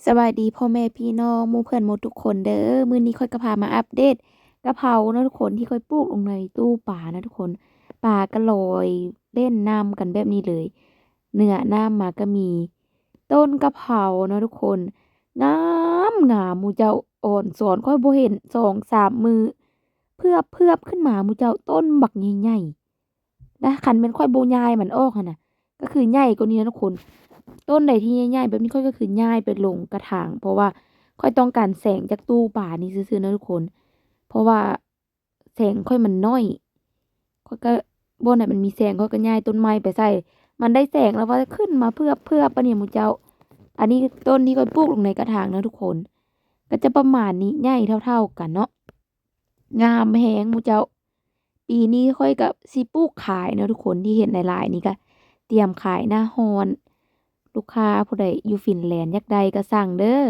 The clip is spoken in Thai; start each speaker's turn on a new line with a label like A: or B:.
A: สวัสดีพ่อแม่พี่น้องหมู่เพื่อนหมดทุกคนเด้อมื้อนี้ค่อยก็พามาอัปเดตกะเพราเนาะทุกคนที่ค่อยปลูกลงในตู้ป่านะทุกคนป่าก็ลอยเล่นน้ำกันแบบนี้เลยเนื้อน้ำมาก็มีต้นกะเพราเนาะทุกคนงามหมู่เจ้าอ่อนสอนค่อยบ่เห็น2-3มือเพือบขึ้นมาหมู่เจ้าต้นบักใหญ่ๆนะคันแม่นค่อยบ่ย้ายมันออกหั่นน่ะก็คือใหญ่กว่านี้นะทุกคน ต้นใดที่ใหญ่ๆแบบนี้ค่อยก็คือย้ายไปลงกระถางเพราะว่าค่อยต้องการแสงจากตู้ป่านี้ซื่อๆนะทุกคนเพราะว่าแสงค่อยมันน้อยค่อยก็บ่อนไหนมันมีแสงค่อยก็ย้ายต้นไม้ไปใส่มันได้แสงแล้วว่าขึ้นมาเพื่อปะเนี่ยหมู่เจ้าอันนี้ต้นที่ค่อยปลูกลงในกระถางนะทุกคนก็จะประมาณนี้ใหญ่เท่าๆกันเนาะงามแฮงหมู่เจ้าปีนี้ค่อยก็สิปลูกขายเนาะทุกคนที่เห็นหลายๆนี่ก็เตรียมขายหน้าร้อน ลูกค้าผู้ใดอยู่ฟินแลนด์อยากได้ก็สั่งเด้อ